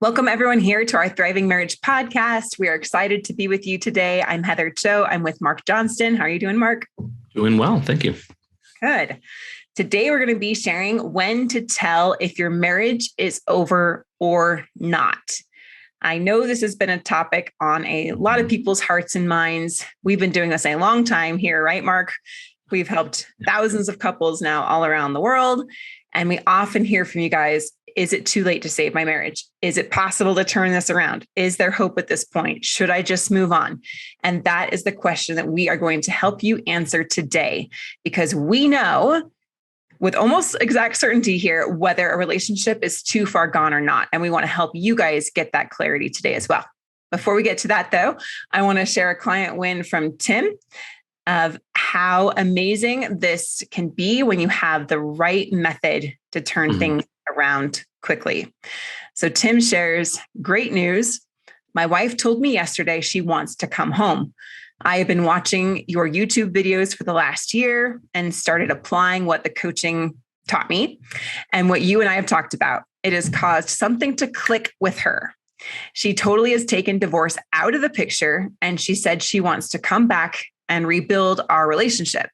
Welcome everyone here to our Thriving Marriage podcast. We are excited to be with you today. I'm Heather Cho. I'm with Mark Johnston. How are you doing, Mark? Doing well. Thank you. Good. Today, we're going to be sharing when to tell if your marriage is over or not. I know this has been a topic on a lot of people's hearts and minds. We've been doing this a long time here, right, Mark? We've helped thousands of couples now all around the world. And we often hear from you guys, is it too late to save my marriage? Is it possible to turn this around? Is there hope at this point? Should I just move on? And that is the question that we are going to help you answer today, because we know with almost exact certainty here whether a relationship is too far gone or not. And we want to help you guys get that clarity today as well. Before we get to that, though, I want to share a client win from Tim of how amazing this can be when you have the right method to turn things around quickly. So Tim shares, great news. My wife told me yesterday she wants to come home. I have been watching your YouTube videos for the last year and started applying what the coaching taught me and what you and I have talked about. It has caused something to click with her. She totally has taken divorce out of the picture, and she said she wants to come back and rebuild our relationship.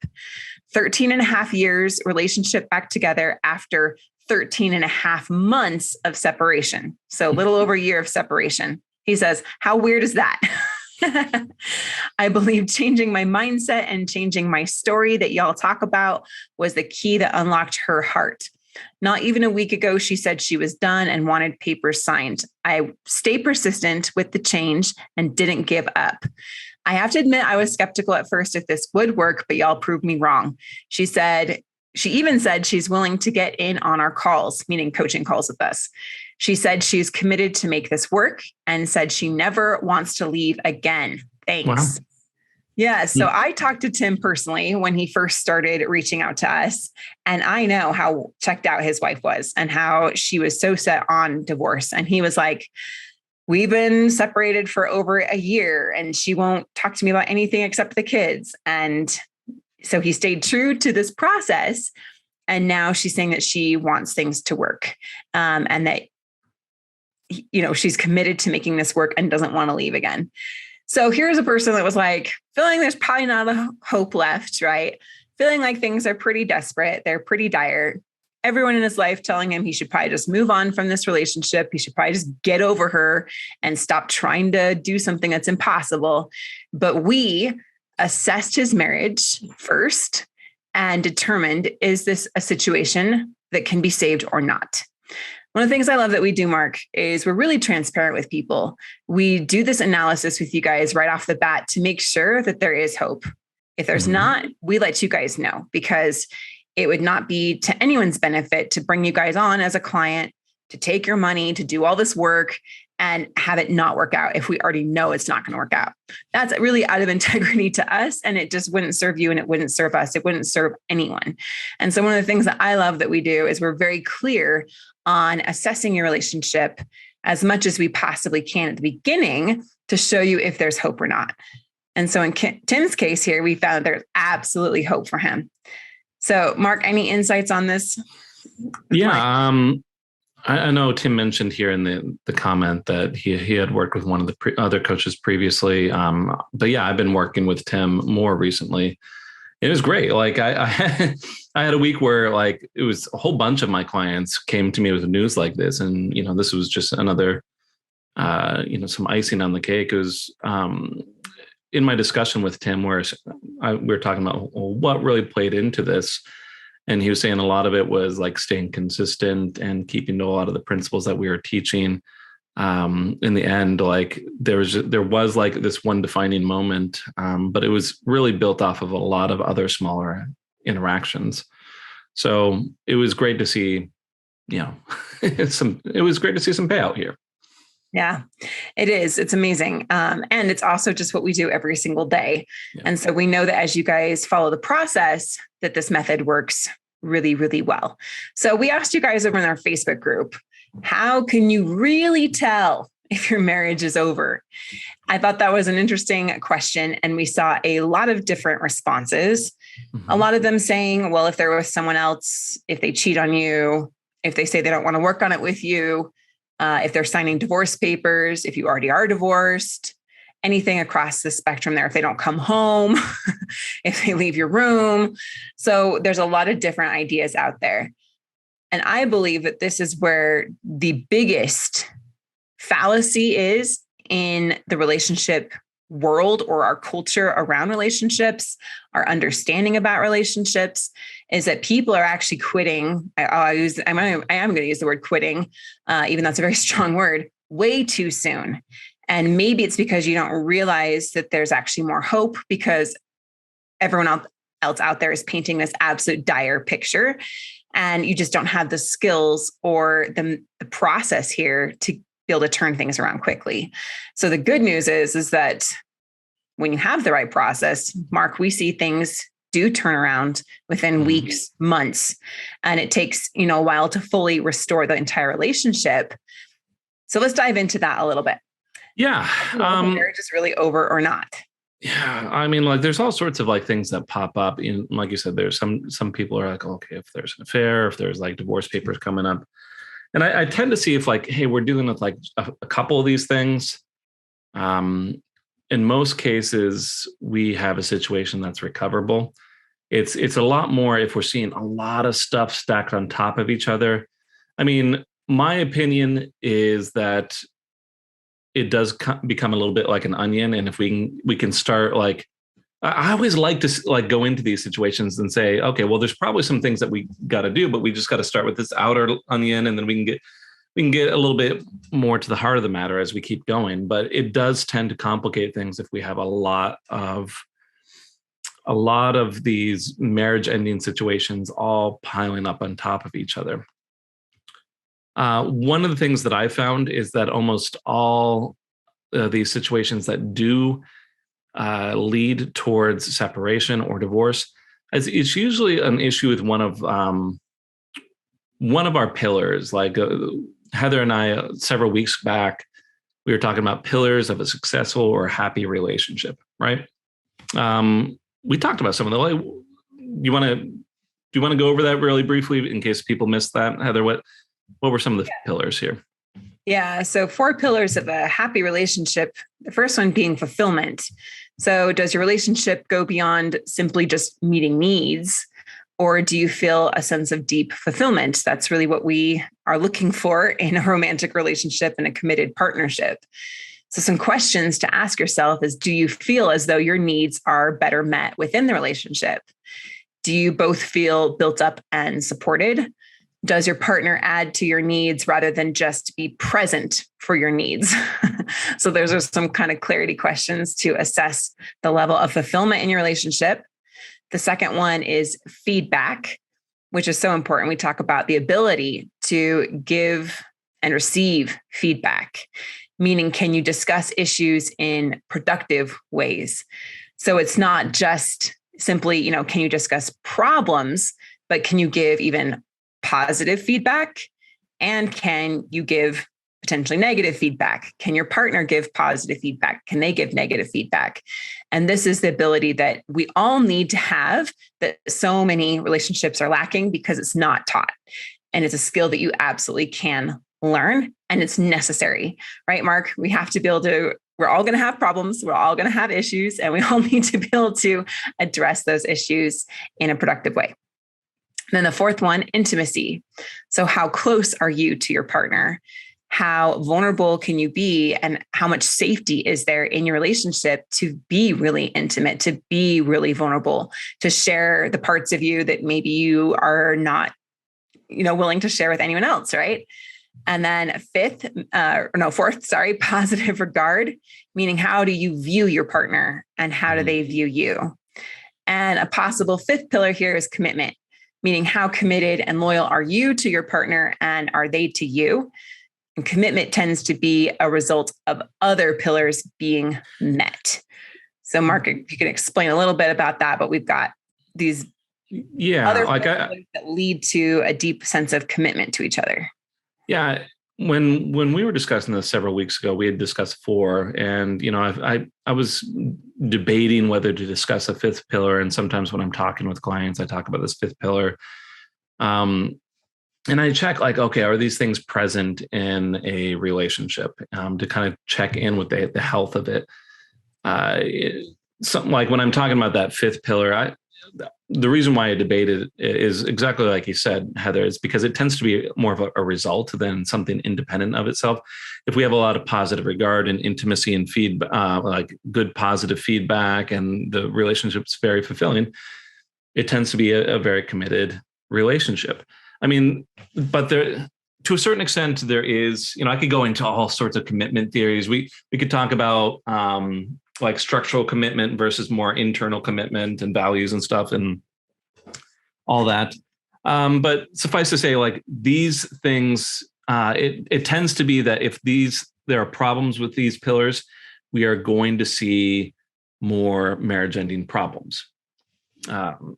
13 and a half years relationship back together after 13 and a half months of separation. So a little over a year of separation. He says, how weird is that? I believe changing my mindset and changing my story that y'all talk about was the key that unlocked her heart. Not even a week ago, she said she was done and wanted papers signed. I stayed persistent with the change and didn't give up. I have to admit, I was skeptical at first if this would work, but y'all proved me wrong. She even said she's willing to get in on our calls, meaning coaching calls with us. She said she's committed to make this work and said she never wants to leave again. Thanks. Wow. Yeah. So I talked to Tim personally when he first started reaching out to us. And I know how checked out his wife was and how she was so set on divorce. And he was like, we've been separated for over a year and she won't talk to me about anything except the kids. And so he stayed true to this process. And now she's saying that she wants things to work and that, she's committed to making this work and doesn't want to leave again. So here's a person that was like, feeling there's probably not a hope left, right? Feeling like things are pretty desperate. They're pretty dire. Everyone in his life telling him he should probably just move on from this relationship. He should probably just get over her and stop trying to do something that's impossible. But we assessed his marriage first and determined, is this a situation that can be saved or not? One of the things I love that we do, Mark, is we're really transparent with people. We do this analysis with you guys right off the bat to make sure that there is hope. If there's not, we let you guys know, because it would not be to anyone's benefit to bring you guys on as a client, to take your money, to do all this work and have it not work out if we already know it's not going to work out. That's really out of integrity to us, and it just wouldn't serve you and it wouldn't serve us. It wouldn't serve anyone. And so one of the things that I love that we do is we're very clear on assessing your relationship as much as we possibly can at the beginning to show you if there's hope or not. And so in Tim's case here, we found there's absolutely hope for him. So Mark, any insights on this? Yeah. I know Tim mentioned here in the comment that he had worked with one of the other coaches previously. But yeah, I've been working with Tim more recently. It was great. Like I had a week where like it was a whole bunch of my clients came to me with news like this. And, this was just another, some icing on the cake. It was in my discussion with Tim where we were talking about what really played into this. And he was saying a lot of it was like staying consistent and keeping to a lot of the principles that we were teaching. In the end, like there was like this one defining moment, but it was really built off of a lot of other smaller interactions. So it was great to see, it was great to see some payout here. Yeah, it is. It's amazing. And it's also just what we do every single day. Yeah. And so we know that as you guys follow the process, that this method works really, really well. So we asked you guys over in our Facebook group, how can you really tell if your marriage is over? I thought that was an interesting question. And we saw a lot of different responses. Mm-hmm. A lot of them saying, well, if they're with someone else, if they cheat on you, if they say they don't want to work on it with you, if they're signing divorce papers, if you already are divorced, anything across the spectrum there, if they don't come home, if they leave your room. So there's a lot of different ideas out there. And I believe that this is where the biggest fallacy is in the relationship world, or our culture around relationships, our understanding about relationships, is that people are actually quitting. I am going to use the word quitting, even though that's a very strong word, way too soon. And maybe it's because you don't realize that there's actually more hope, because everyone else out there is painting this absolute dire picture, and you just don't have the skills or the process here to be able to turn things around quickly. So the good news is that when you have the right process, Mark, we see things do turn around within weeks, months, and it takes, a while to fully restore the entire relationship. So let's dive into that a little bit. Yeah. Marriage is really over or not. Yeah. I mean, like, there's all sorts of like things that pop up. Like you said, there's some people are like, okay, if there's an affair, if there's like divorce papers coming up. And I tend to see if like, hey, we're dealing with like a couple of these things. In most cases, we have a situation that's recoverable. It's a lot more if we're seeing a lot of stuff stacked on top of each other. I mean, my opinion is that it does become a little bit like an onion. And if we can start like, I always like to like go into these situations and say, okay, well, there's probably some things that we got to do, but we just got to start with this outer onion, and then we can get a little bit more to the heart of the matter as we keep going. But it does tend to complicate things if we have a lot of these marriage ending situations all piling up on top of each other. One of the things that I found is that almost all these situations that do lead towards separation or divorce, it's usually an issue with one of our pillars. Like Heather and I, several weeks back, we were talking about pillars of a successful or happy relationship, right? We talked about some of them. Like, do you want to go over that really briefly in case people missed that? Heather, what were some of the pillars here? Yeah. So 4 pillars of a happy relationship. The first one being fulfillment. So does your relationship go beyond simply just meeting needs, or do you feel a sense of deep fulfillment? That's really what we are looking for in a romantic relationship and a committed partnership. So some questions to ask yourself is, do you feel as though your needs are better met within the relationship? Do you both feel built up and supported? Does your partner add to your needs rather than just be present for your needs? So those are some kind of clarity questions to assess the level of fulfillment in your relationship. The second one is feedback, which is so important. We talk about the ability to give and receive feedback, meaning can you discuss issues in productive ways? So it's not just simply, can you discuss problems, but can you give even positive feedback? And can you give potentially negative feedback? Can your partner give positive feedback? Can they give negative feedback? And this is the ability that we all need to have, that so many relationships are lacking because it's not taught. And it's a skill that you absolutely can learn, and it's necessary, right, Mark? We have to be able to, we're all going to have problems. We're all going to have issues, and we all need to be able to address those issues in a productive way. Then the fourth one, intimacy. So how close are you to your partner? How vulnerable can you be? And how much safety is there in your relationship to be really intimate, to be really vulnerable, to share the parts of you that maybe you are not, willing to share with anyone else, right? And then fourth, positive regard, meaning how do you view your partner and how do they view you? And a possible fifth pillar here is commitment, meaning how committed and loyal are you to your partner and are they to you? And commitment tends to be a result of other pillars being met. So Mark, if you can explain a little bit about that, but we've got these other pillars that lead to a deep sense of commitment to each other. Yeah. When we were discussing this several weeks ago, we had discussed 4, and I was debating whether to discuss a 5th pillar. And sometimes when I'm talking with clients, I talk about this 5th pillar. and I check like, okay, are these things present in a relationship, to kind of check in with the health of it. Something like when I'm talking about that fifth pillar, the reason why I debated is exactly like you said, Heather, is because it tends to be more of a result than something independent of itself. If we have a lot of positive regard and intimacy and feedback, like good positive feedback, and the relationship's very fulfilling, it tends to be a very committed relationship. I mean, but there, to a certain extent, there is, I could go into all sorts of commitment theories. We could talk about like structural commitment versus more internal commitment and values and stuff and all that. But suffice to say, like these things, it tends to be that if there are problems with these pillars, we are going to see more marriage ending problems.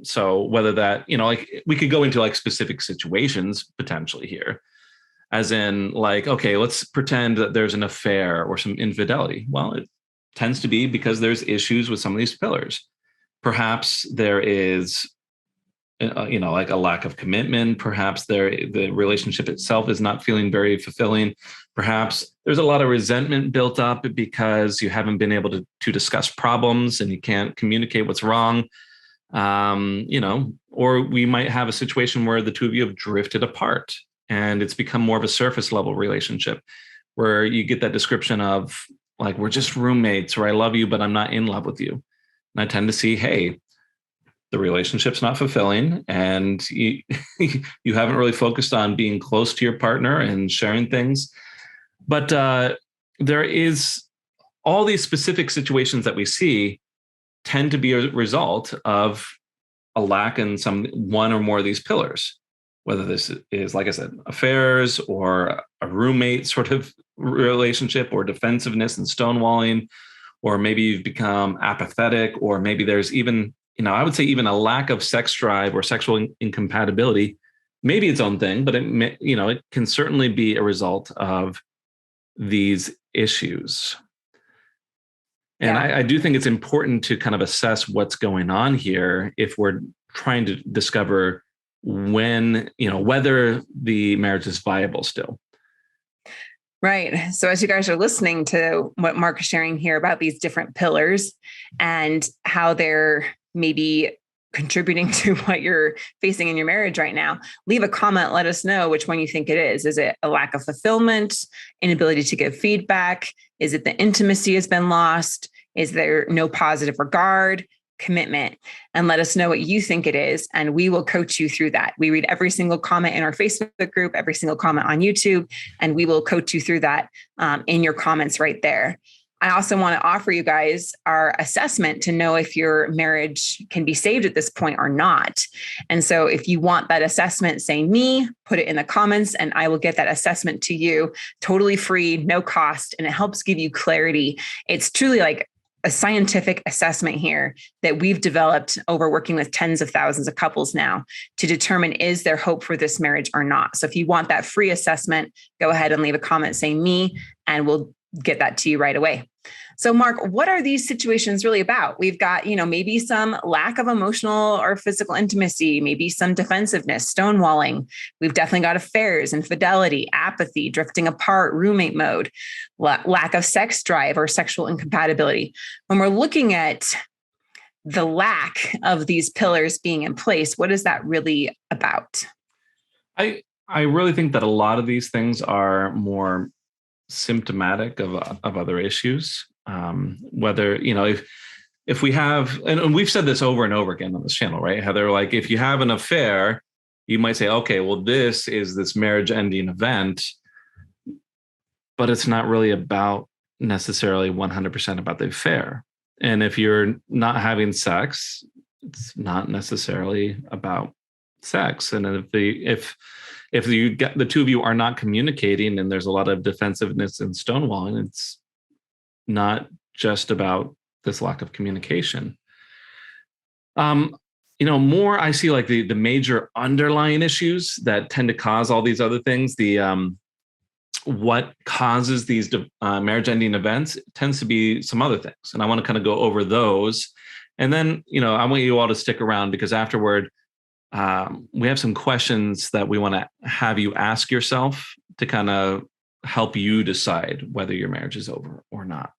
So whether that, like we could go into like specific situations potentially here, as in like, okay, let's pretend that there's an affair or some infidelity. Well, it tends to be because there's issues with some of these pillars. Perhaps there is, like a lack of commitment. Perhaps the relationship itself is not feeling very fulfilling. Perhaps there's a lot of resentment built up because you haven't been able to discuss problems and you can't communicate what's wrong. Or we might have a situation where the two of you have drifted apart and it's become more of a surface level relationship where you get that description of like, we're just roommates, or I love you, but I'm not in love with you. And I tend to see, hey, the relationship's not fulfilling and you, you haven't really focused on being close to your partner and sharing things. But there is all these specific situations that we see tend to be a result of a lack in one or more of these pillars, whether this is, like I said, affairs or a roommate sort of relationship, or defensiveness and stonewalling, or maybe you've become apathetic, or maybe there's even, I would say even a lack of sex drive or sexual incompatibility, maybe its own thing, but it can certainly be a result of these issues. And yeah. I do think it's important to kind of assess what's going on here if we're trying to discover whether the marriage is viable still. Right. So as you guys are listening to what Mark is sharing here about these different pillars and how they're maybe contributing to what you're facing in your marriage right now, leave a comment. Let us know which one you think it is. Is it a lack of fulfillment, inability to give feedback? Is it the intimacy has been lost? Is there no positive regard, commitment? And let us know what you think it is, and we will coach you through that. We read every single comment in our Facebook group, every single comment on YouTube, and we will coach you through that in your comments right there. I also want to offer you guys our assessment to know if your marriage can be saved at this point or not. And so if you want that assessment, say me, put it in the comments and I will get that assessment to you totally free, no cost, and it helps give you clarity. It's truly like a scientific assessment here that we've developed over working with tens of thousands of couples now to determine, is there hope for this marriage or not? So if you want that free assessment, go ahead and leave a comment saying me, and we'll get that to you right away. So Mark, what are these situations really about? We've got, maybe some lack of emotional or physical intimacy, maybe some defensiveness, stonewalling. We've definitely got affairs, infidelity, apathy, drifting apart, roommate mode, lack of sex drive or sexual incompatibility. When we're looking at the lack of these pillars being in place, what is that really about? I really think that a lot of these things are more symptomatic of other issues. Whether, if we have, and we've said this over and over again on this channel, right, Heather, like if you have an affair, you might say, okay, well, this is this marriage ending event, but it's not really about necessarily 100% about the affair. And if you're not having sex, it's not necessarily about sex. And if you get the two of you are not communicating and there's a lot of defensiveness and stonewalling, it's not just about this lack of communication. More I see like the major underlying issues that tend to cause all these other things. What causes these marriage ending events tends to be some other things. And I want to kind of go over those. And then, I want you all to stick around because afterward, we have some questions that we want to have you ask yourself to kind of help you decide whether your marriage is over or not.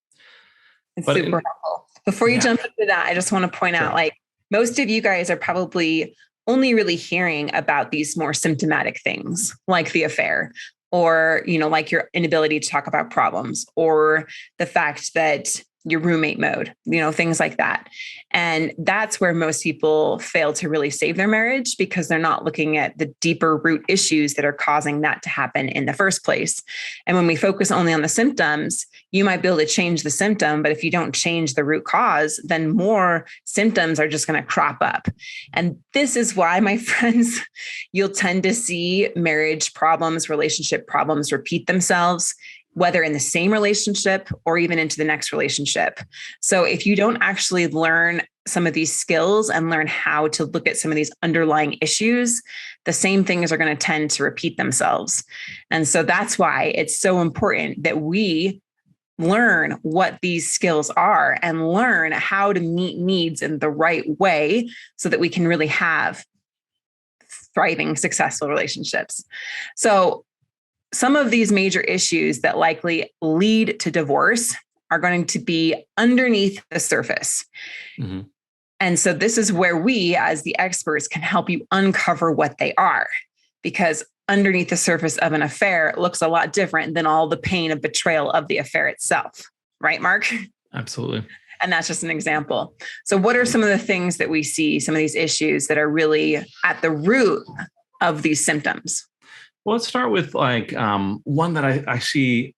It's super helpful. Before you jump into that, I just want to point out, like, most of you guys are probably only really hearing about these more symptomatic things like the affair, or, like your inability to talk about problems, or the fact that your roommate mode, things like that. And that's where most people fail to really save their marriage, because they're not looking at the deeper root issues that are causing that to happen in the first place. And when we focus only on the symptoms, you might be able to change the symptom, but if you don't change the root cause, then more symptoms are just going to crop up. And this is why, my friends, you'll tend to see marriage problems, relationship problems repeat themselves, whether in the same relationship or even into the next relationship. So if you don't actually learn some of these skills and learn how to look at some of these underlying issues, the same things are going to tend to repeat themselves. And so that's why it's so important that we learn what these skills are and learn how to meet needs in the right way so that we can really have thriving, successful relationships. So some of these major issues that likely lead to divorce are going to be underneath the surface. Mm-hmm. And so this is where we, as the experts, can help you uncover what they are, because underneath the surface of an affair looks a lot different than all the pain of betrayal of the affair itself. Right, Mark? Absolutely. And that's just an example. So what are some of the things that we see, some of these issues that are really at the root of these symptoms? Well, let's start with one that I see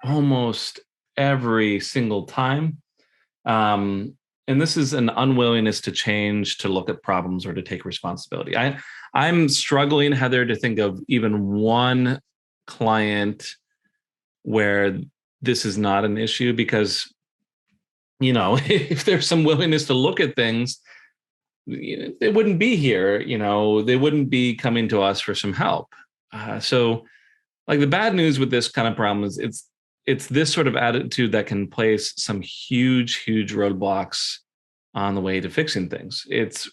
almost every single time. And this is an unwillingness to change, to look at problems, or to take responsibility. I'm struggling, Heather, to think of even one client where this is not an issue, because, if there's some willingness to look at things, they wouldn't be here. They wouldn't be coming to us for some help. So the bad news with this kind of problem is it's this sort of attitude that can place some huge roadblocks on the way to fixing things. It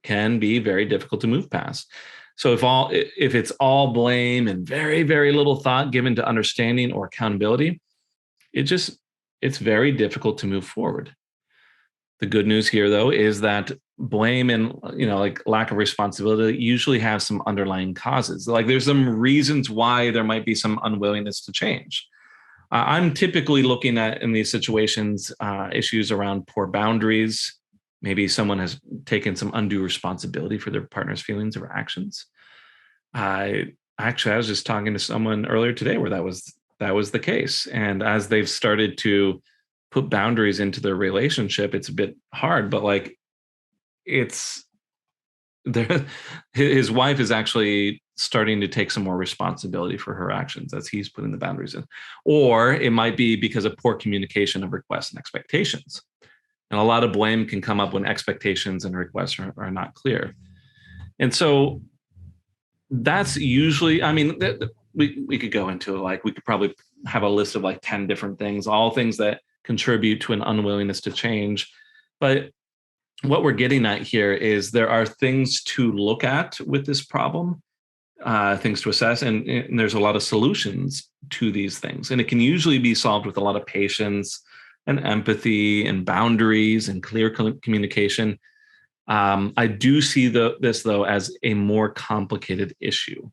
can be very difficult to move past. So if it's all blame and very, very little thought given to understanding or accountability, it's very difficult to move forward. The good news here, though, is that blame and lack of responsibility usually have some underlying causes. There's some reasons why there might be some unwillingness to change. I'm typically looking at, in these situations, issues around poor boundaries. Maybe someone has taken some undue responsibility for their partner's feelings or actions. I was just talking to someone earlier today where that was the case, and as they've started to put boundaries into their relationship, it's a bit hard, but his wife is actually starting to take some more responsibility for her actions as he's putting the boundaries in. Or it might be because of poor communication of requests and expectations. And a lot of blame can come up when expectations and requests are not clear. And so that's usually, we could go into we could probably have a list of 10 different things, all things that contribute to an unwillingness to change. But what we're getting at here is there are things to look at with this problem, things to assess, and there's a lot of solutions to these things. And it can usually be solved with a lot of patience and empathy and boundaries and clear communication. I do see this, though, as a more complicated issue,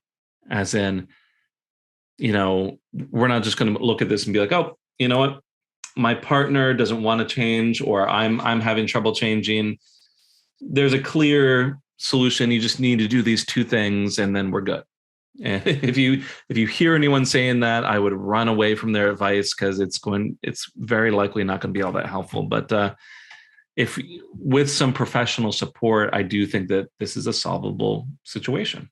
as in, we're not just going to look at this and be like, oh, you know what? My partner doesn't want to change, or I'm having trouble changing. There's a clear solution. You just need to do these two things, and then we're good. And if you hear anyone saying that, I would run away from their advice, because it's very likely not going to be all that helpful. But if with some professional support, I do think that this is a solvable situation.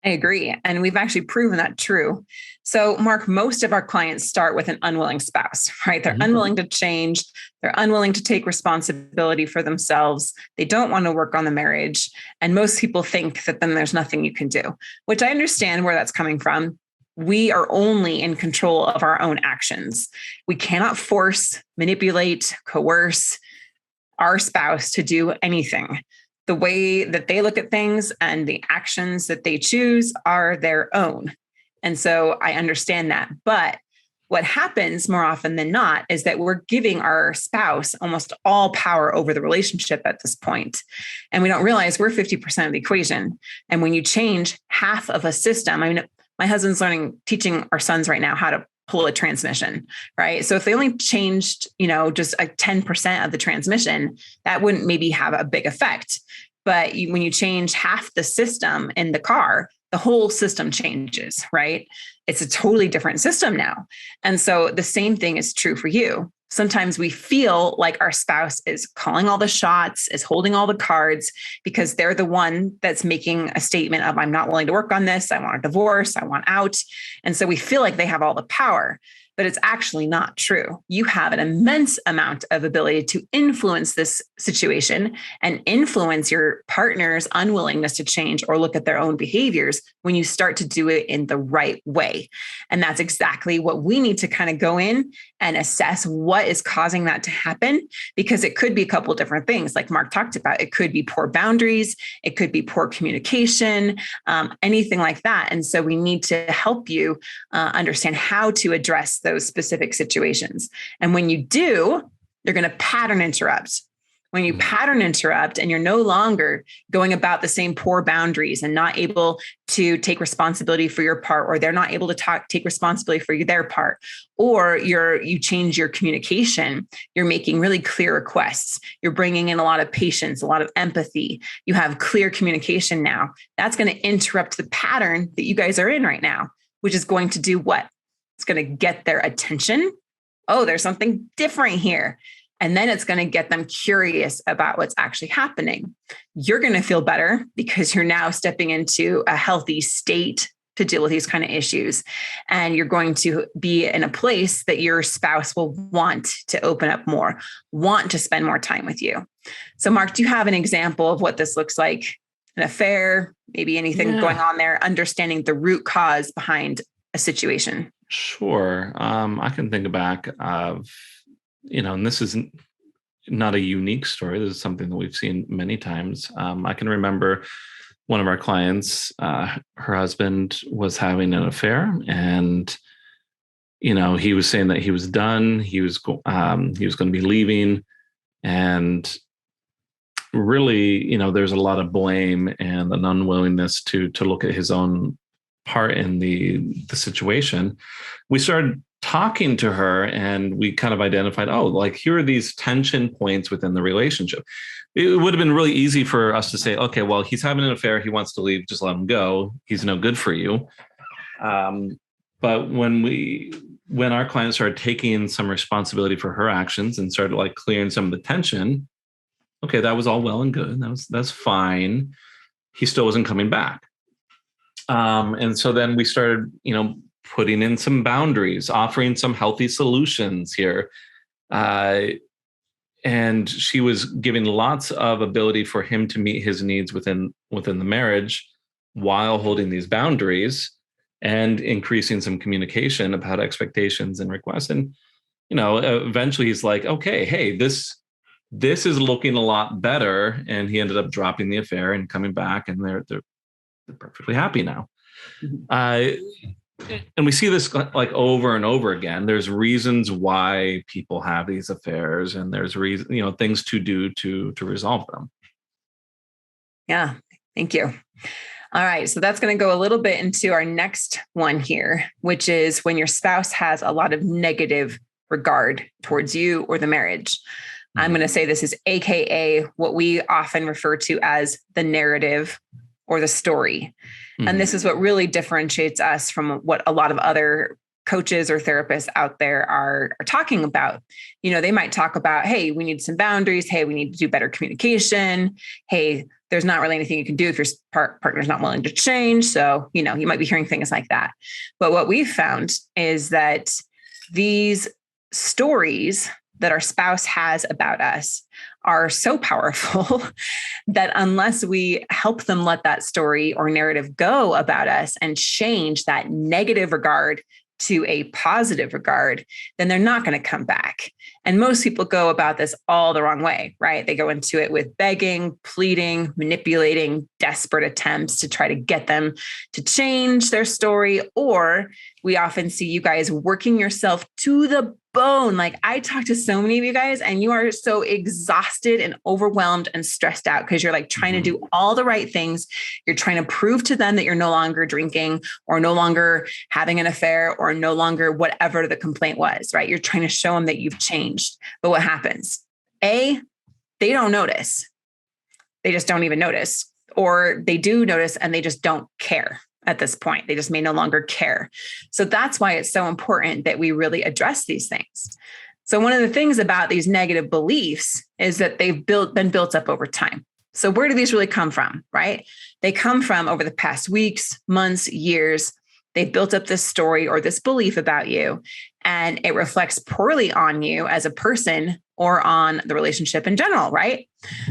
I agree. And we've actually proven that true. So, Mark, most of our clients start with an unwilling spouse, right? They're unwilling to change. They're unwilling to take responsibility for themselves. They don't want to work on the marriage. And most people think that then there's nothing you can do, which I understand where that's coming from. We are only in control of our own actions. We cannot force, manipulate, coerce our spouse to do anything. The way that they look at things and the actions that they choose are their own. And so I understand that. But what happens more often than not is that we're giving our spouse almost all power over the relationship at this point. And we don't realize we're 50% of the equation. And when you change half of a system, I mean, my husband's teaching our sons right now how to pull a transmission, right? So if they only changed, just a 10% of the transmission, that wouldn't maybe have a big effect. But when you change half the system in the car, the whole system changes, right? It's a totally different system now. And so the same thing is true for you. Sometimes we feel like our spouse is calling all the shots, is holding all the cards because they're the one that's making a statement of, I'm not willing to work on this. I want a divorce. I want out. And so we feel like they have all the power, but it's actually not true. You have an immense amount of ability to influence this situation and influence your partner's unwillingness to change or look at their own behaviors when you start to do it in the right way. And that's exactly what we need to kind of go in and assess what is causing that to happen, because it could be a couple of different things like Mark talked about. It could be poor boundaries. It could be poor communication, anything like that. And so we need to help you understand how to address those specific situations. And when you do, you're going to pattern interrupt. When you pattern interrupt and you're no longer going about the same poor boundaries and not able to take responsibility for your part, or they're not able to take responsibility for their part, or you change your communication, you're making really clear requests. You're bringing in a lot of patience, a lot of empathy. You have clear communication now. That's going to interrupt the pattern that you guys are in right now, which is going to do what? It's going to get their attention. Oh, there's something different here. And then it's going to get them curious about what's actually happening. You're going to feel better because you're now stepping into a healthy state to deal with these kind of issues. And you're going to be in a place that your spouse will want to open up more, want to spend more time with you. So Mark, do you have an example of what this looks like? An affair, maybe anything going on there, understanding the root cause behind a situation? Sure. I can think back of, and this isn't not a unique story. This is something that we've seen many times. I can remember one of our clients, her husband was having an affair, and, he was saying that he was done. He was going to be leaving, and really, there's a lot of blame and an unwillingness to look at his own part in the situation. We started talking to her and we kind of identified, here are these tension points within the relationship. It would have been really easy for us to say, okay, well, he's having an affair. He wants to leave. Just let him go. He's no good for you. But when our client started taking some responsibility for her actions and started clearing some of the tension, okay, that was all well and good. That's fine. He still wasn't coming back. And so then we started, putting in some boundaries, offering some healthy solutions here. And she was giving lots of ability for him to meet his needs within the marriage while holding these boundaries and increasing some communication about expectations and requests. And, eventually he's like, okay, hey, this is looking a lot better. And he ended up dropping the affair and coming back, and they're perfectly happy now. And we see this over and over again. There's reasons why people have these affairs, and there's things to do to resolve them. Yeah. Thank you. All right. So that's going to go a little bit into our next one here, which is when your spouse has a lot of negative regard towards you or the marriage. I'm going to say this is AKA what we often refer to as the narrative or the story. And this is what really differentiates us from what a lot of other coaches or therapists out there are talking about. They might talk about, hey, we need some boundaries. Hey, we need to do better communication. Hey, there's not really anything you can do if your partner's not willing to change. So, you might be hearing things like that. But what we've found is that these stories that our spouse has about us are so powerful that unless we help them let that story or narrative go about us and change that negative regard to a positive regard, then they're not going to come back. And most people go about this all the wrong way, right? They go into it with begging, pleading, manipulating, desperate attempts to try to get them to change their story. Or we often see you guys working yourself to the bone. Like I talk to so many of you guys and you are so exhausted and overwhelmed and stressed out because you're like trying to do all the right things. You're trying to prove to them that you're no longer drinking or no longer having an affair or no longer whatever the complaint was, right? You're trying to show them that you've changed. But what happens? A, they don't notice. They just don't even notice. Or they do notice and they just don't care. At this point, they just may no longer care. So that's why it's so important that we really address these things. So one of the things about these negative beliefs is that they've been built up over time. So where do these really come from, right? They come from over the past weeks, months, years. They've built up this story or this belief about you, and it reflects poorly on you as a person or on the relationship in general, right?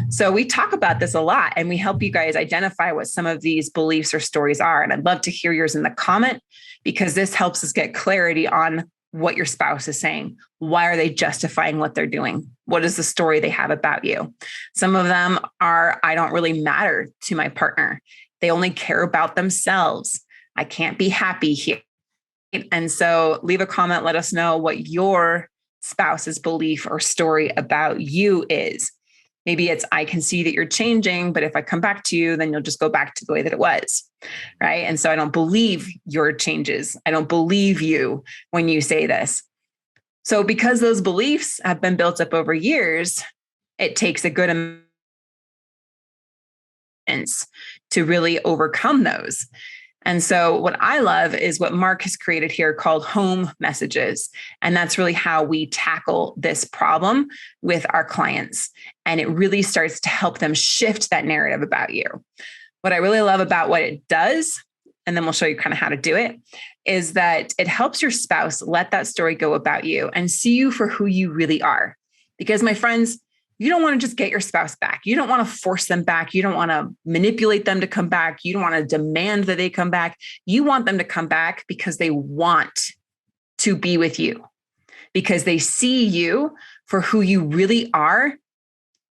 So we talk about this a lot and we help you guys identify what some of these beliefs or stories are. And I'd love to hear yours in the comment because this helps us get clarity on what your spouse is saying. Why are they justifying what they're doing? What is the story they have about you? Some of them are, I don't really matter to my partner. They only care about themselves. I can't be happy here. And so leave a comment, let us know what your spouse's belief or story about you is. Maybe it's, I can see that you're changing, but if I come back to you, then you'll just go back to the way that it was, right? And so I don't believe your changes. I don't believe you when you say this. So because those beliefs have been built up over years, it takes a good amount to really overcome those. And so what I love is what Mark has created here called home messages. And that's really how we tackle this problem with our clients. And it really starts to help them shift that narrative about you. What I really love about what it does, and then we'll show you kind of how to do it, is that it helps your spouse let that story go about you and see you for who you really are. Because my friends, you don't want to just get your spouse back. You don't want to force them back. You don't want to manipulate them to come back. You don't want to demand that they come back. You want them to come back because they want to be with you, because they see you for who you really are,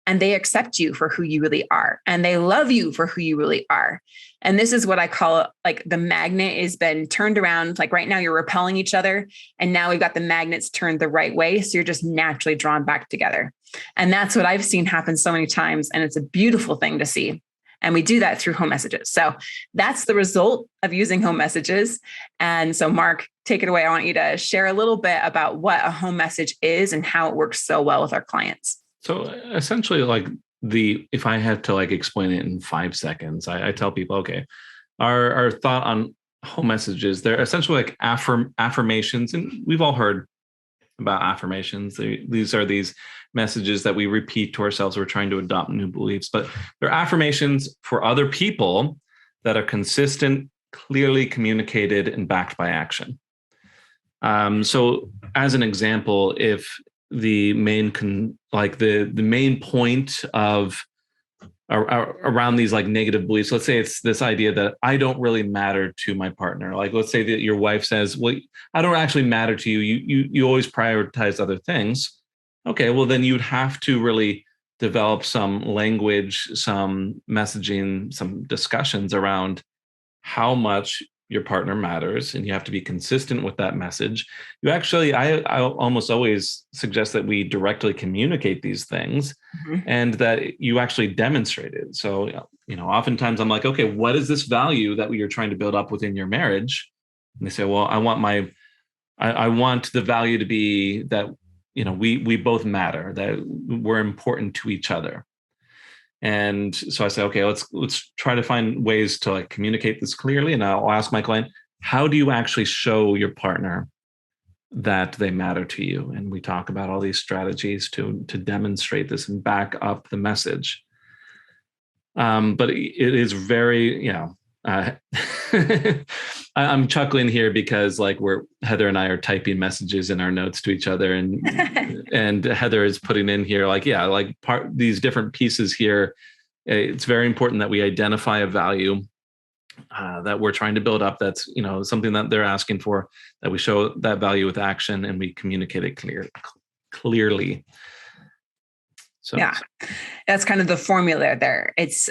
and they accept you for who you really are, and they love you for who you really are. And this is what I call like the magnet has been turned around. Like right now you're repelling each other, and now we've got the magnets turned the right way. So you're just naturally drawn back together. And that's what I've seen happen so many times. And it's a beautiful thing to see. And we do that through home messages. So that's the result of using home messages. And so Mark, take it away. I want you to share a little bit about what a home message is and how it works so well with our clients. So essentially, if I had to explain it in 5 seconds, I tell people, okay, our thought on home messages, they're essentially like affirmations. And we've all heard about affirmations. These are these messages that we repeat to ourselves. We're trying to adopt new beliefs, but they're affirmations for other people that are consistent, clearly communicated, and backed by action. So as an example, if the main the main point of around these negative beliefs, let's say it's this idea that I don't really matter to my partner. Let's say that your wife says, well, I don't actually matter to you. You always prioritize other things. Okay, well then you'd have to really develop some language, some messaging, some discussions around how much your partner matters, and you have to be consistent with that message. I almost always suggest that we directly communicate these things, and that you actually demonstrate it. So, oftentimes I'm like, okay, what is this value that you're trying to build up within your marriage? And they say, well, I want the value to be that, we both matter, that we're important to each other. And so I say, okay, let's try to find ways to communicate this clearly. And I'll ask my client, how do you actually show your partner that they matter to you? And we talk about all these strategies to demonstrate this and back up the message. But it is very, I'm chuckling here because Heather and I are typing messages in our notes to each other, and Heather is putting in here these different pieces here. It's very important that we identify a value, that we're trying to build up. That's, something that they're asking for, that we show that value with action and we communicate it clearly. So yeah, that's kind of the formula there. It's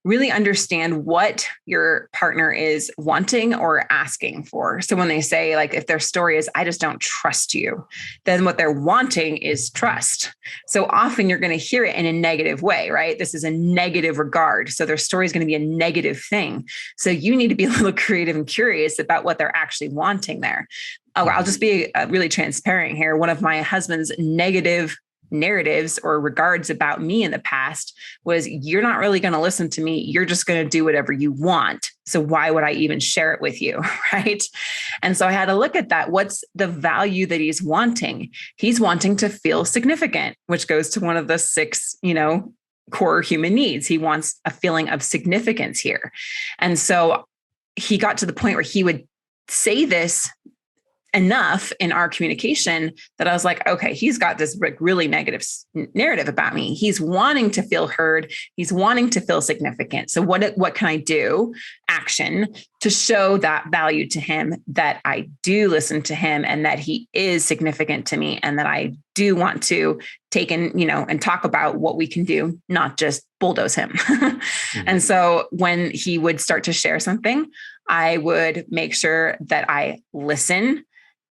really understand what your partner is wanting or asking for. So when they say, like, if their story is, I just don't trust you, then what they're wanting is trust. So often you're going to hear it in a negative way, right? This is a negative regard. So their story is going to be a negative thing. So you need to be a little creative and curious about what they're actually wanting there. Oh, I'll just be really transparent here. One of my husband's negative narratives or regards about me in the past was, you're not really going to listen to me. You're just going to do whatever you want. So why would I even share it with you? Right. And so I had to look at that. What's the value that he's wanting? He's wanting to feel significant, which goes to one of the 6, core human needs. He wants a feeling of significance here. And so he got to the point where he would say this enough in our communication that I was like, okay, he's got this really negative narrative about me. He's wanting to feel heard. He's wanting to feel significant. So what can I do? Action to show that value to him, that I do listen to him and that he is significant to me, and that I do want to take in, and talk about what we can do, not just bulldoze him. And so when he would start to share something, I would make sure that I listen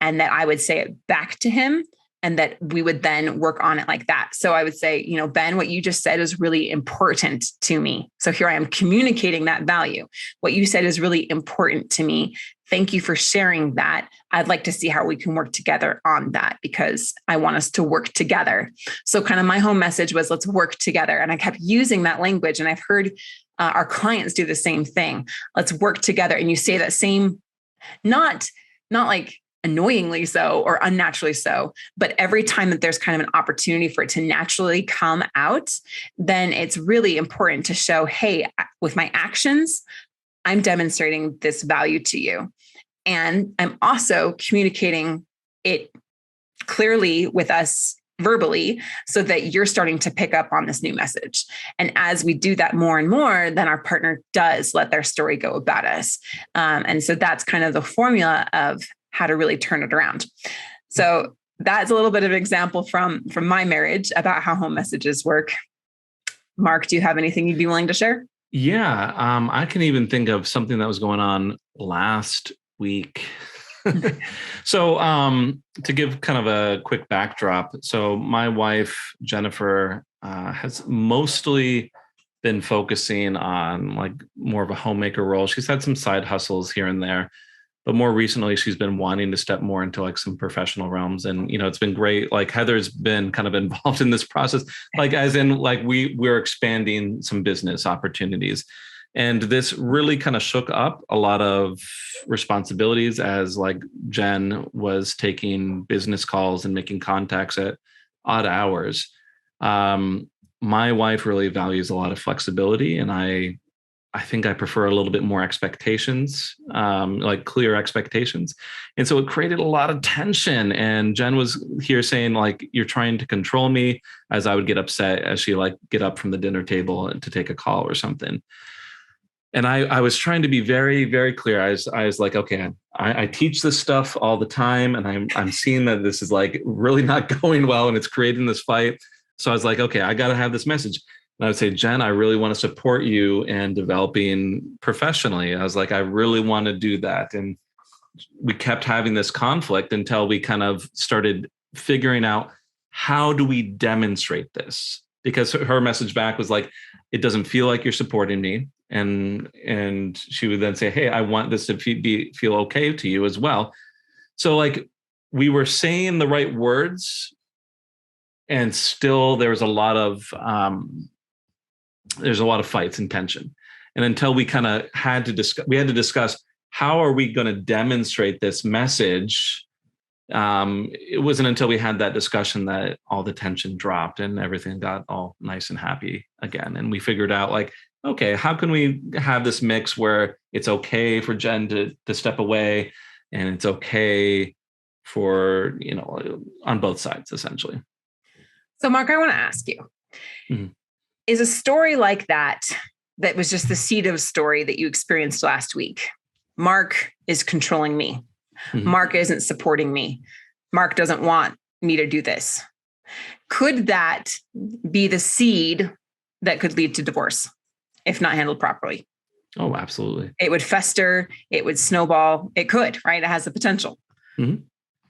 and that I would say it back to him, and that we would then work on it like that. So I would say, Ben, what you just said is really important to me. So here I am communicating that value. What you said is really important to me. Thank you for sharing that. I'd like to see how we can work together on that, because I want us to work together. So kind of my home message was, let's work together. And I kept using that language. And I've heard our clients do the same thing. Let's work together. And you say that same, not like annoyingly so or unnaturally so, but every time that there's kind of an opportunity for it to naturally come out, then it's really important to show, hey, with my actions, I'm demonstrating this value to you. And I'm also communicating it clearly with us verbally, so that you're starting to pick up on this new message. And as we do that more and more, then our partner does let their story go about us. And so that's kind of the formula of how to really turn it around. So that's a little bit of an example from my marriage about how home messages work. Mark, do you have anything you'd be willing to share? Yeah, I can even think of something that was going on last week. So to give kind of a quick backdrop, so my wife, Jennifer, has mostly been focusing on like more of a homemaker role. She's had some side hustles here and there, but more recently, she's been wanting to step more into like some professional realms. And, it's been great. Like Heather's been kind of involved in this process, like as in like we're expanding some business opportunities. And this really kind of shook up a lot of responsibilities, as like Jen was taking business calls and making contacts at odd hours. My wife really values a lot of flexibility, and I think I prefer a little bit more expectations, like clear expectations. And so it created a lot of tension. And Jen was here saying, like, you're trying to control me, as I would get upset as she like get up from the dinner table to take a call or something. And I was trying to be very, very clear. I was like, okay, I teach this stuff all the time, and I'm seeing that this is like really not going well, and it's creating this fight. So I was like, okay, I got to have this message. And I would say, Jen, I really want to support you in developing professionally. I was like, I really want to do that. And we kept having this conflict until we kind of started figuring out, how do we demonstrate this? Because her message back was like, it doesn't feel like you're supporting me. And she would then say, hey, I want this to feel okay to you as well. So like we were saying the right words, and still there was a lot of fights and tension. And until we kind of had to discuss how are we going to demonstrate this message. It wasn't until we had that discussion that all the tension dropped and everything got all nice and happy again. And we figured out like, okay, how can we have this mix where it's okay for Jen to step away, and it's okay for, on both sides, essentially. So Mark, I want to ask you, is a story like that that was just the seed of story that you experienced last week. Mark is controlling me. Mm-hmm. Mark isn't supporting me. Mark doesn't want me to do this. Could that be the seed that could lead to divorce if not handled properly? Oh, absolutely. It would fester. It would snowball. It could, right? It has the potential. Mm-hmm.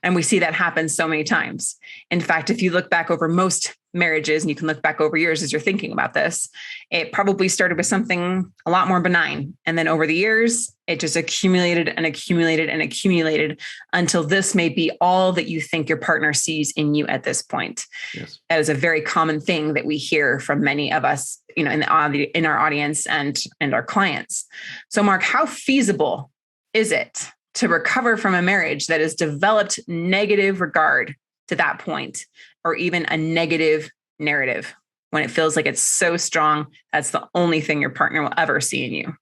And we see that happen so many times. In fact, if you look back over most marriages, and you can look back over yours as you're thinking about this, it probably started with something a lot more benign. And then over the years, it just accumulated and accumulated and accumulated until this may be all that you think your partner sees in you at this point. Yes. That is a very common thing that we hear from many of us, in our audience and our clients. So Mark, how feasible is it to recover from a marriage that has developed negative regard to that point, or even a negative narrative when it feels like it's so strong that's the only thing your partner will ever see in you?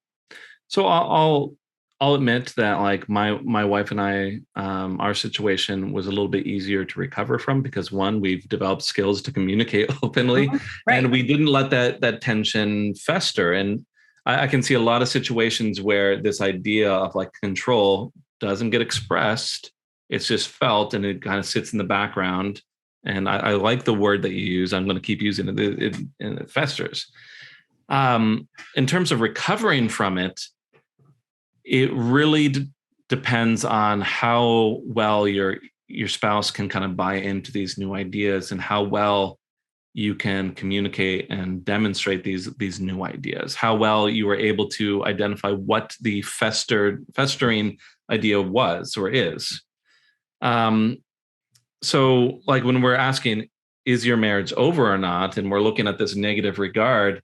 So I'll admit that like my wife and I, our situation was a little bit easier to recover from because one, we've developed skills to communicate openly, right. And we didn't let that tension fester. And I can see a lot of situations where this idea of like control doesn't get expressed. It's just felt and it kind of sits in the background. And I like the word that you use. I'm going to keep using it. It festers. In terms of recovering from it, it really depends on how well your spouse can kind of buy into these new ideas and how well you can communicate and demonstrate these new ideas, how well you were able to identify what the festering idea was or is. So like when we're asking, is your marriage over or not? And we're looking at this negative regard,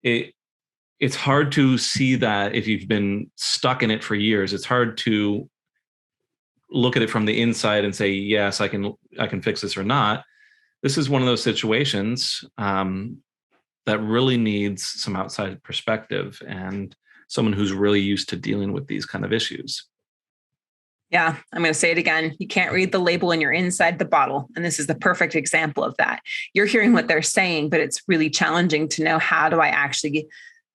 it's hard to see that if you've been stuck in it for years. It's hard to look at it from the inside and say, yes, I can fix this or not. This is one of those situations that really needs some outside perspective and someone who's really used to dealing with these kind of issues. Yeah, I'm going to say it again. You can't read the label and you're inside the bottle. And this is the perfect example of that. You're hearing what they're saying, but it's really challenging to know, how do I actually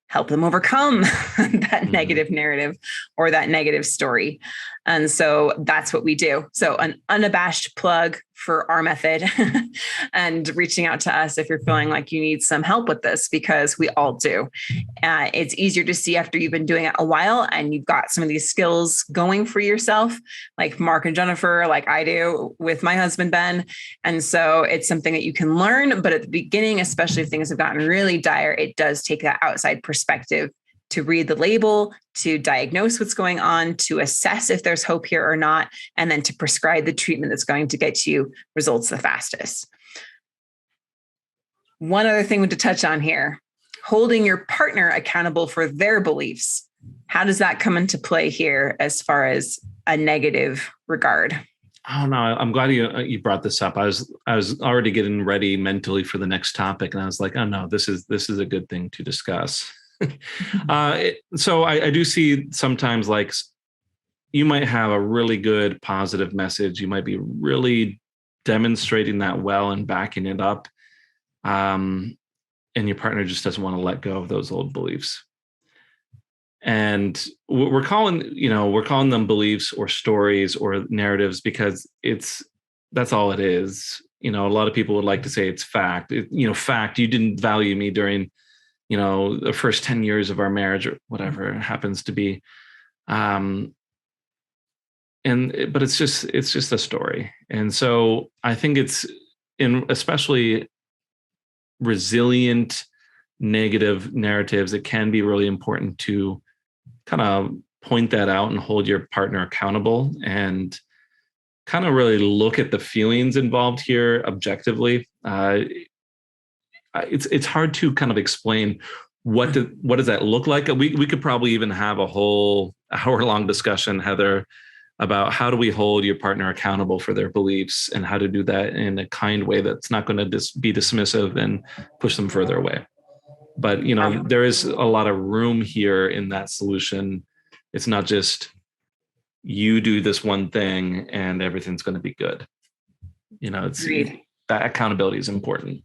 help them overcome that negative narrative or that negative story? And so that's what we do. So an unabashed plug for our method and reaching out to us if you're feeling like you need some help with this, because we all do. It's easier to see after you've been doing it a while and you've got some of these skills going for yourself, like Mark and Jennifer, like I do with my husband, Ben. And so it's something that you can learn. But at the beginning, especially if things have gotten really dire, it does take that outside perspective to read the label, to diagnose what's going on, to assess if there's hope here or not, and then to prescribe the treatment that's going to get you results the fastest. One other thing to touch on here, holding your partner accountable for their beliefs. How does that come into play here as far as a negative regard? Oh no, I'm glad you brought this up. I was already getting ready mentally for the next topic, and I was like, oh no, this is a good thing to discuss. So I do see sometimes like you might have a really good positive message. You might be really demonstrating that well and backing it up. And your partner just doesn't want to let go of those old beliefs. And we're calling them beliefs or stories or narratives because that's all it is. A lot of people would like to say it's fact. Fact, you didn't value me during the first 10 years of our marriage or whatever it happens to be. But it's just a story. And so I think it's especially resilient negative narratives, it can be really important to kind of point that out and hold your partner accountable and kind of really look at the feelings involved here objectively. It's hard to kind of explain what does that look like. We could probably even have a whole hour-long discussion, Heather, about how do we hold your partner accountable for their beliefs and how to do that in a kind way that's not going to be dismissive and push them further away. But there is a lot of room here in that solution. It's not just you do this one thing and everything's going to be good. It's that accountability is important.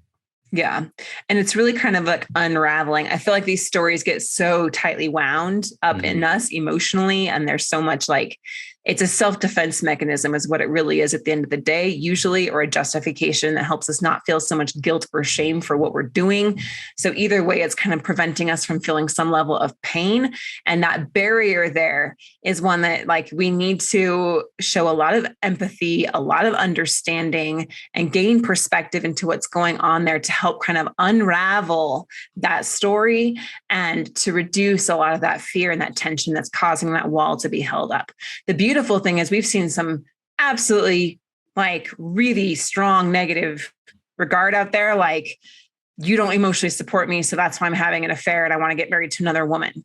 Yeah. And it's really kind of like unraveling. I feel like these stories get so tightly wound up in us emotionally. And there's so much like it's a self-defense mechanism is what it really is at the end of the day, usually, or a justification that helps us not feel so much guilt or shame for what we're doing. So either way, it's kind of preventing us from feeling some level of pain. And that barrier there is one that like we need to show a lot of empathy, a lot of understanding, and gain perspective into what's going on there to help kind of unravel that story and to reduce a lot of that fear and that tension that's causing that wall to be held up. The beautiful thing is we've seen some absolutely like really strong negative regard out there. Like, you don't emotionally support me, so that's why I'm having an affair and I want to get married to another woman,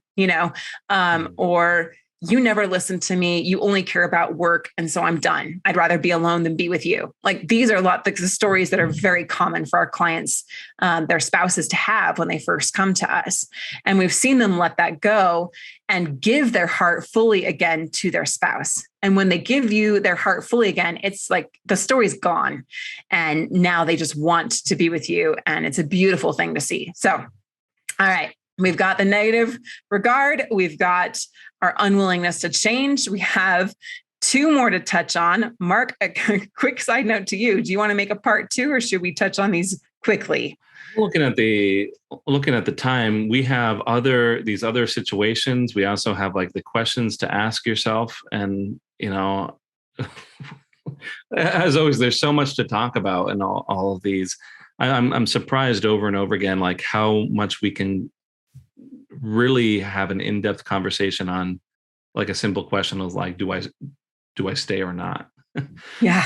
or you never listen to me. You only care about work. And so I'm done. I'd rather be alone than be with you. Like these are a lot of the stories that are very common for our clients, their spouses to have when they first come to us. And we've seen them let that go and give their heart fully again to their spouse. And when they give you their heart fully again, it's like the story's gone. And now they just want to be with you. And it's a beautiful thing to see. So, all right. We've got the negative regard. We've got our unwillingness to change. We have two more to touch on. Mark, a quick side note to you. Do you want to make a part 2 or should we touch on these quickly? Looking at the time, we have these other situations. We also have like the questions to ask yourself. And, as always, there's so much to talk about in all of these. I'm surprised over and over again, like how much we can really have an in-depth conversation on like a simple question of like, do I stay or not? Yeah.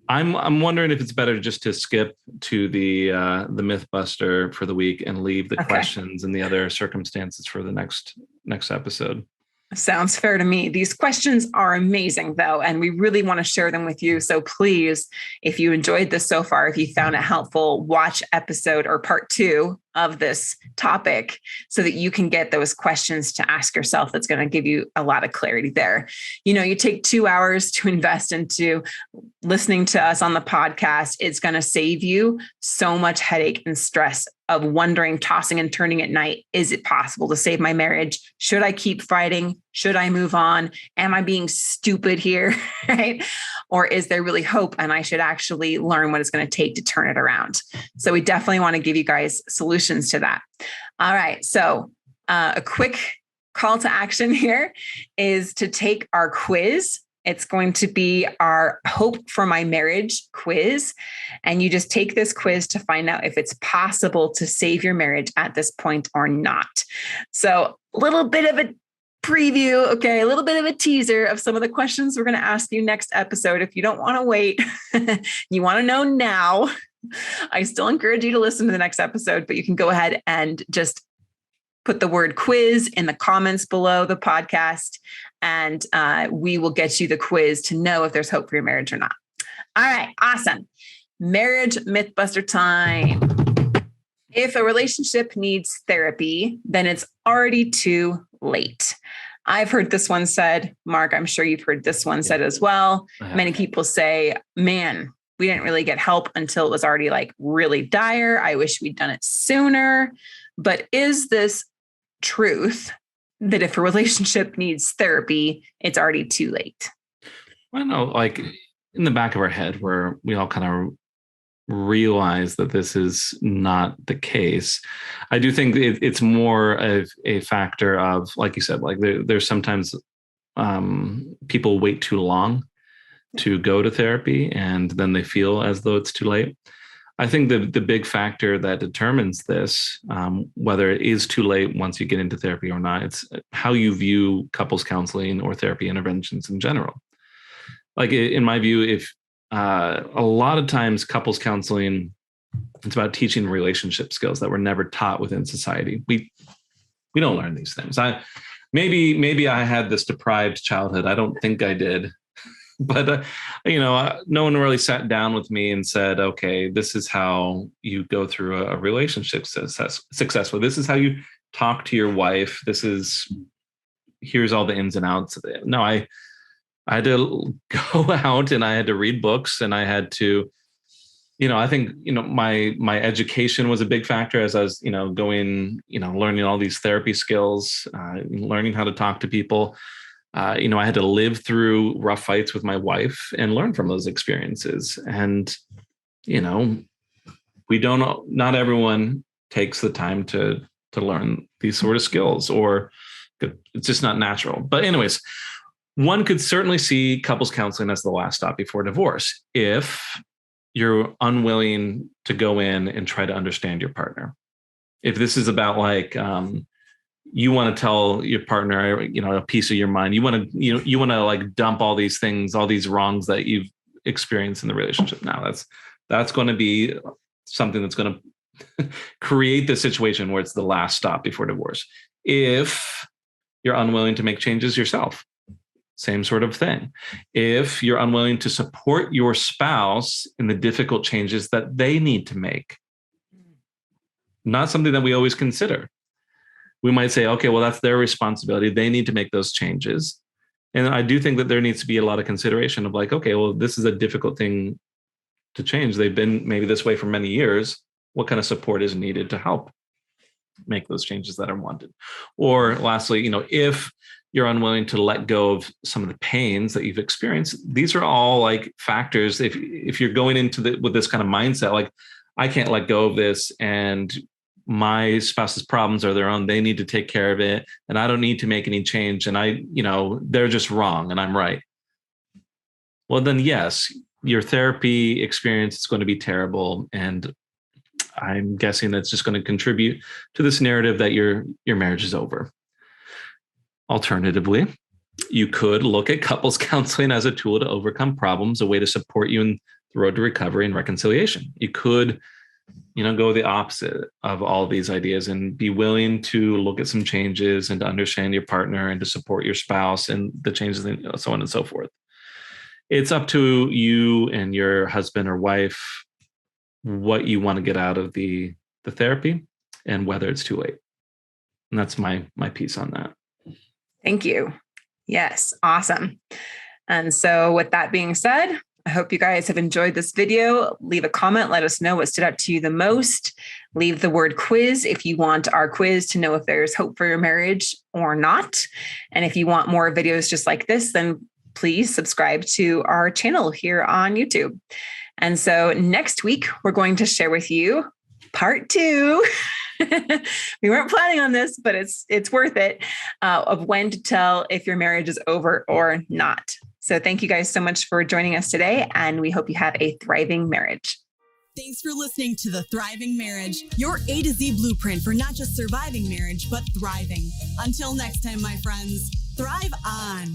I'm wondering if it's better just to skip to the Mythbuster for the week and leave the questions and the other circumstances for the next episode. Sounds fair to me. These questions are amazing, though, and we really want to share them with you. So please, if you enjoyed this so far, if you found it helpful, watch episode or part 2 of this topic so that you can get those questions to ask yourself. That's going to give you a lot of clarity there. You take 2 hours to invest into listening to us on the podcast. It's going to save you so much headache and stress of wondering, tossing and turning at night. Is it possible to save my marriage? Should I keep fighting? Should I move on? Am I being stupid here? Right? Or is there really hope and I should actually learn what it's going to take to turn it around? So we definitely want to give you guys solutions to that. All right. So a quick call to action here is to take our quiz. It's going to be our Hope for My Marriage quiz. And you just take this quiz to find out if it's possible to save your marriage at this point or not. So a little bit of a preview, okay, a little bit of a teaser of some of the questions we're going to ask you next episode. If you don't want to wait, you want to know now, I still encourage you to listen to the next episode, but you can go ahead and just put the word quiz in the comments below the podcast, and we will get you the quiz to know if there's hope for your marriage or not. All right, awesome. Marriage Mythbuster time. If a relationship needs therapy, then it's already too late. I've heard this one said, Mark, I'm sure you've heard this one said as well. Many people say, man, we didn't really get help until it was already like really dire. I wish we'd done it sooner. But is this truth that if a relationship needs therapy, it's already too late? I know, like in the back of our head where we all kind of realize that this is not the case. I do think it's more of a factor of, like you said, like there's sometimes people wait too long to go to therapy and then they feel as though it's too late. I think the big factor that determines this, whether it is too late once you get into therapy or not, it's how you view couples counseling or therapy interventions in general. Like in my view, if a lot of times couples counseling, it's about teaching relationship skills that were never taught within society. We don't learn these things. Maybe I had this deprived childhood. I don't think I did. But, no one really sat down with me and said, okay, this is how you go through a relationship successfully. This is how you talk to your wife. Here's all the ins and outs of it. No, I had to go out and I had to read books and I had to, I think, my education was a big factor as I was, going, learning all these therapy skills, learning how to talk to people. I had to live through rough fights with my wife and learn from those experiences. And, not everyone takes the time to learn these sort of skills, or it's just not natural. But anyways, one could certainly see couples counseling as the last stop before divorce if you're unwilling to go in and try to understand your partner. If this is about like, you want to tell your partner, a piece of your mind, you want to like dump all these things, all these wrongs that you've experienced in the relationship. Now that's going to be something that's going to create the situation where it's the last stop before divorce. If you're unwilling to make changes yourself, same sort of thing. If you're unwilling to support your spouse in the difficult changes that they need to make, not something that we always consider. We might say, okay, well, that's their responsibility. They need to make those changes. And I do think that there needs to be a lot of consideration of like, okay, well, this is a difficult thing to change. They've been maybe this way for many years. What kind of support is needed to help make those changes that are wanted? Or lastly, if you're unwilling to let go of some of the pains that you've experienced, these are all like factors. If you're going into with this kind of mindset, like, I can't let go of this, and my spouse's problems are their own, they need to take care of it, and I don't need to make any change, and they're just wrong and I'm right. Well, then yes, your therapy experience is going to be terrible, and I'm guessing that's just going to contribute to this narrative that your marriage is over. Alternatively, you could look at couples counseling as a tool to overcome problems, a way to support you in the road to recovery and reconciliation. You could, go the opposite of all of these ideas and be willing to look at some changes and to understand your partner and to support your spouse and the changes and so on and so forth. It's up to you and your husband or wife what you want to get out of the therapy and whether it's too late. And that's my piece on that. Thank you. Yes. Awesome. And so with that being said, I hope you guys have enjoyed this video. Leave a comment. Let us know what stood out to you the most. Leave the word quiz if you want our quiz to know if there's hope for your marriage or not. And if you want more videos just like this, then please subscribe to our channel here on YouTube. And so next week, we're going to share with you part 2. We weren't planning on this, but it's worth it, of when to tell if your marriage is over or not. So thank you guys so much for joining us today, and we hope you have a thriving marriage. Thanks for listening to The Thriving Marriage, your A to Z blueprint for not just surviving marriage, but thriving. Until next time, my friends, thrive on.